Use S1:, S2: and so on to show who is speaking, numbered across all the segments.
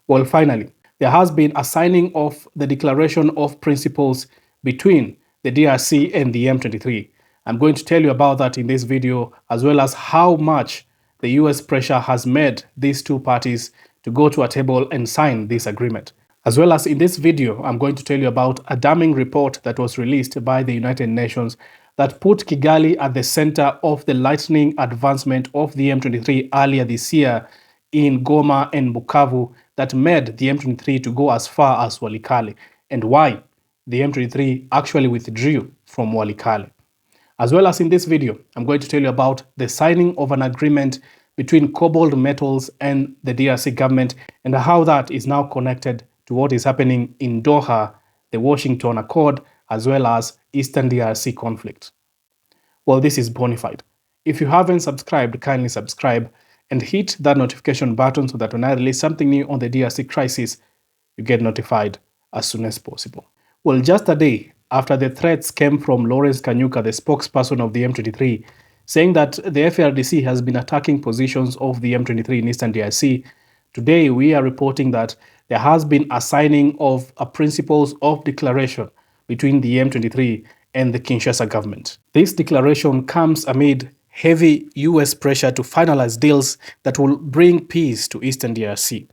S1: Well, finally, there has been a signing of the Declaration of Principles between the DRC and the M23. I'm going to tell you about that in this video, as well as how much the US pressure has made these two parties to go to a table and sign this agreement. As well as in this video, I'm going to tell you about a damning report that was released by the United Nations that put Kigali at the center of the lightning advancement of the M23 earlier this year in Goma and Bukavu that made the M23 to go as far as Walikale, and why the M23 actually withdrew from Walikale. As well as in this video, I'm going to tell you about the signing of an agreement between Cobalt Metals and the DRC government and how that is now connected to what is happening in Doha, the Washington Accord, as well as Eastern DRC conflict. Well, this is Bonafide. If you haven't subscribed, kindly subscribe and hit that notification button so that when I release something new on the DRC crisis, you get notified as soon as possible. Well, just a day after the threats came from Lawrence Kanyuka, the spokesperson of the M23, saying that the FARDC has been attacking positions of the M23 in Eastern DRC, today we are reporting that there has been a signing of a principles of declaration between the M23 and the Kinshasa government. This declaration comes amid heavy US pressure to finalize deals that will bring peace to Eastern DRC,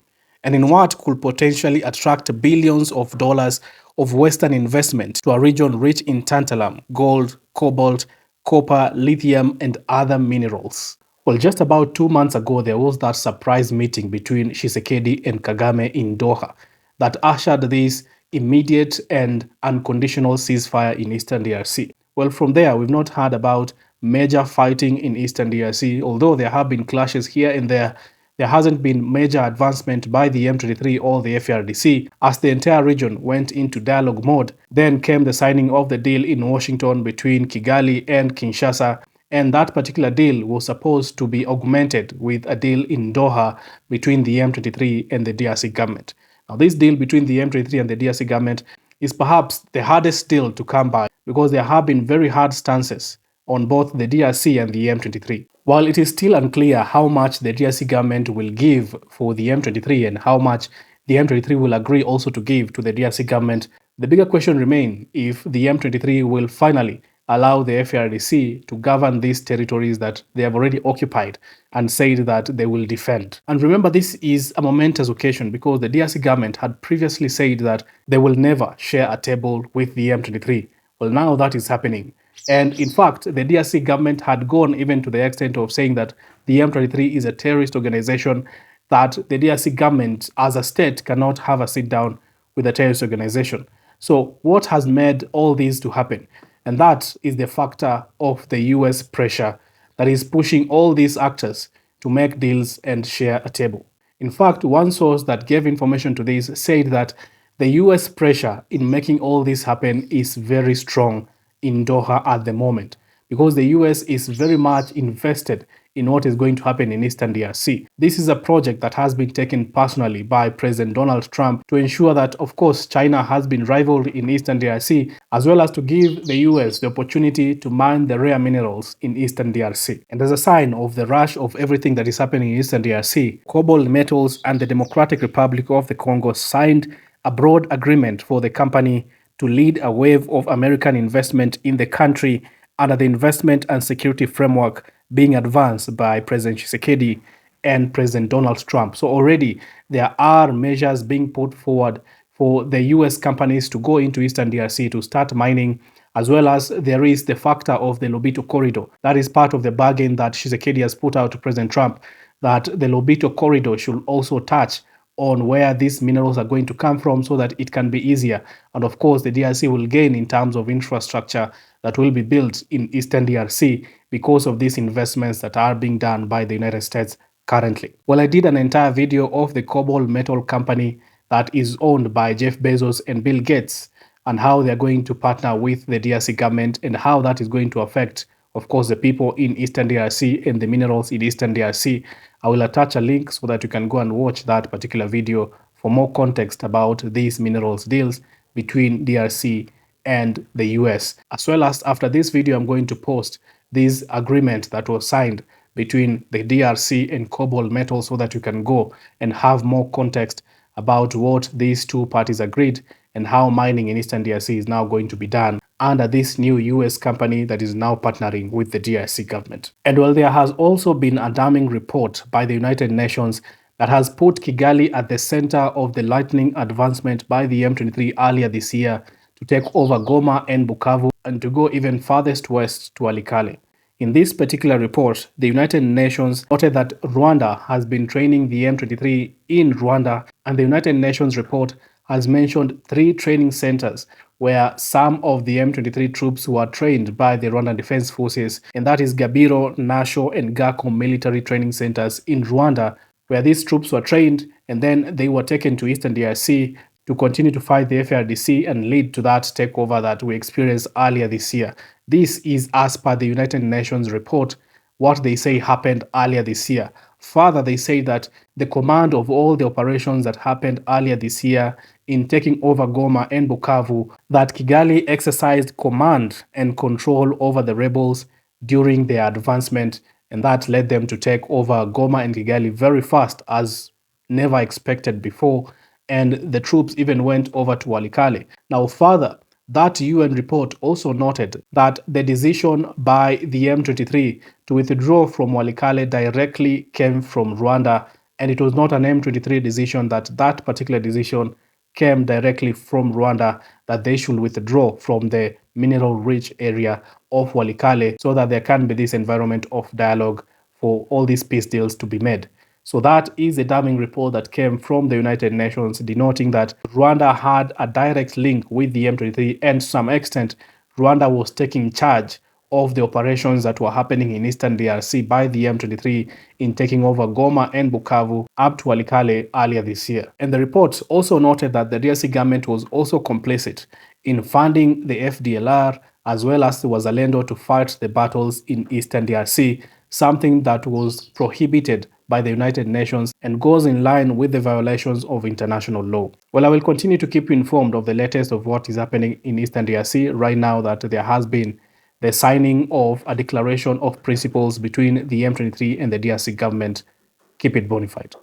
S1: and in what could potentially attract billions of dollars of Western investment to a region rich in tantalum, gold, cobalt, copper, lithium, and other minerals. Well, just about 2 months ago, there was that surprise meeting between Tshisekedi and Kagame in Doha that ushered this immediate and unconditional ceasefire in Eastern DRC. Well, from there, we've not heard about major fighting in Eastern DRC, although there have been clashes here and there. There hasn't been major advancement by the M23 or the FARDC as the entire region went into dialogue mode. Then came the signing of the deal in Washington between Kigali and Kinshasa, and that particular deal was supposed to be augmented with a deal in Doha between the M23 and the DRC government. Now, this deal between the M23 and the DRC government is perhaps the hardest deal to come by because there have been very hard stances on both the DRC and the M23. While it is still unclear how much the DRC government will give for the M23 and how much the M23 will agree also to give to the DRC government, the bigger question remains if the M23 will finally allow the FARDC to govern these territories that they have already occupied and said that they will defend. And remember, this is a momentous occasion because the DRC government had previously said that they will never share a table with the M23. Well, now that is happening. And in fact, the DRC government had gone even to the extent of saying that the M23 is a terrorist organization, that the DRC government as a state cannot have a sit down with a terrorist organization. So what has made all this to happen? And that is the factor of the US pressure that is pushing all these actors to make deals and share a table. In fact, one source that gave information to this said that the US pressure in making all this happen is very strong in Doha at the moment because the US is very much invested in what is going to happen in Eastern DRC. This is a project that has been taken personally by President Donald Trump to ensure that, of course, China has been rivaled in Eastern DRC, as well as to give the US the opportunity to mine the rare minerals in Eastern DRC. And as a sign of the rush of everything that is happening in Eastern DRC, Cobalt Metals and the Democratic Republic of the Congo signed a broad agreement for the company to lead a wave of American investment in the country under the investment and security framework being advanced by President Tshisekedi and President Donald Trump. So already there are measures being put forward for the US companies to go into Eastern DRC to start mining, as well as there is the factor of the Lobito corridor. That is part of the bargain that Tshisekedi has put out to President Trump, that the Lobito corridor should also touch on where these minerals are going to come from so that it can be easier. And of course, the DRC will gain in terms of infrastructure that will be built in Eastern DRC because of these investments that are being done by the United States currently. Well, I did an entire video of the Cobalt Metal Company that is owned by Jeff Bezos and Bill Gates and how they're going to partner with the DRC government and how that is going to affect, of course, the people in Eastern DRC and the minerals in Eastern DRC. I will attach a link so that you can go and watch that particular video for more context about these minerals deals between DRC and the US. As well as after this video, I'm going to post this agreement that was signed between the DRC and Cobalt Metal so that you can go and have more context about what these two parties agreed and how mining in Eastern DRC is now going to be done under this new US company that is now partnering with the DRC government. And while there has also been a damning report by the United Nations that has put Kigali at the center of the lightning advancement by the M23 earlier this year to take over Goma and Bukavu and to go even farthest west to Walikale. In this particular report, the United Nations noted that Rwanda has been training the M23 in Rwanda, and the United Nations report has mentioned 3 training centers where some of the M23 troops were trained by the Rwandan Defense Forces, and that is Gabiro, Nasho, and Gako military training centers in Rwanda, where these troops were trained and then they were taken to Eastern DRC to continue to fight the FARDC and lead to that takeover that we experienced earlier this year. This is as per the United Nations report, what they say happened earlier this year. Further, they say that the command of all the operations that happened earlier this year in taking over Goma and Bukavu, that Kigali exercised command and control over the rebels during their advancement, and that led them to take over Goma and Kigali very fast, as never expected before, and the troops even went over to Walikale. Now, further, that UN report also noted that the decision by the M23 to withdraw from Walikale directly came from Rwanda, and it was not an M23 decision. That particular decision came directly from Rwanda, that they should withdraw from the mineral-rich area of Walikale so that there can be this environment of dialogue for all these peace deals to be made. So that is a damning report that came from the United Nations, denoting that Rwanda had a direct link with the M23, and to some extent, Rwanda was taking charge of the operations that were happening in Eastern DRC by the M23 in taking over Goma and Bukavu up to Walikale earlier this year. And the report also noted that the DRC government was also complicit in funding the FDLR as well as the Wazalendo to fight the battles in Eastern DRC, something that was prohibited by the United Nations and goes in line with the violations of international law. Well, I will continue to keep you informed of the latest of what is happening in Eastern DRC right now that there has been the signing of a declaration of principles between the M23 and the DRC government. Keep it bona fide.